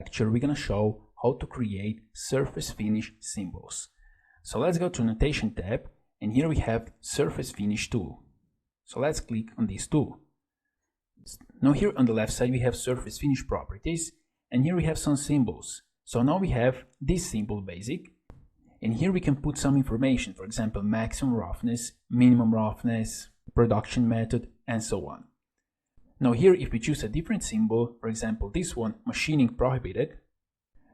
lecture, we're going to show how to create surface finish symbols. So let's go to Notation tab, and here we have Surface Finish tool. So let's click on this tool. Now here on the left side we have Surface Finish properties, and here we have some symbols. So now we have this symbol basic, and here we can put some information, for example maximum roughness, minimum roughness, production method, and so on. Now here if we choose a different symbol, for example this one, machining prohibited,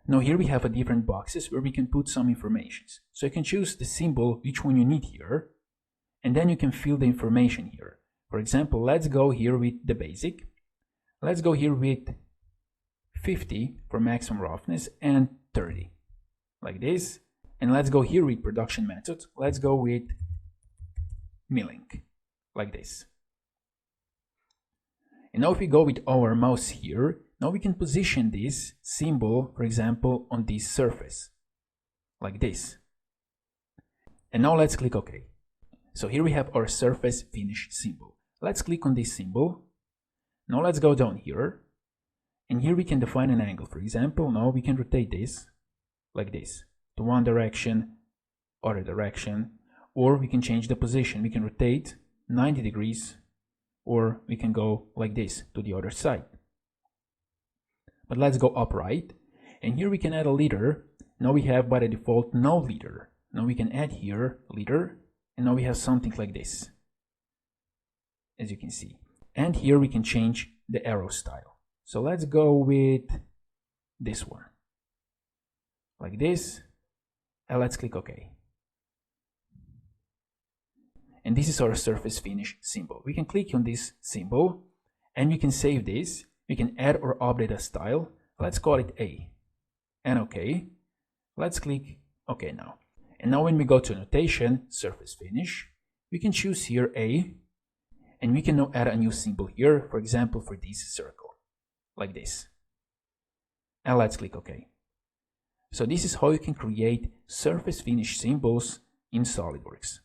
now here we have a different boxes where we can put some information. So you can choose the symbol which one you need here, and then you can fill the information here. For example, let's go here with the basic. Let's go here with 50 for maximum roughness and 30, like this. And let's go here with production method. Let's go with milling, like this. And now if we go with our mouse here, now we can position this symbol, for example, on this surface, like this. And now let's click OK. So here we have our surface finish symbol. Let's click on this symbol. Now let's go down here. And here we can define an angle. For example, now we can rotate this, like this, to one direction, other direction, or we can change the position. We can rotate 90 degrees, or we can go like this to the other side. But let's go upright, and here we can add a leader. Now we have by the default no leader. Now we can add here leader, and now we have something like this, as you can see. And here we can change the arrow style. So let's go with this one, like this, and let's click OK. And this is our surface finish symbol. We can click on this symbol, and we can save this. We can add or update a style. Let's call it A, and OK. Let's click OK now. And now when we go to Notation, Surface Finish, we can choose here A, and we can now add a new symbol here, for example, for this circle, like this. And let's click OK. So this is how you can create surface finish symbols in SOLIDWORKS.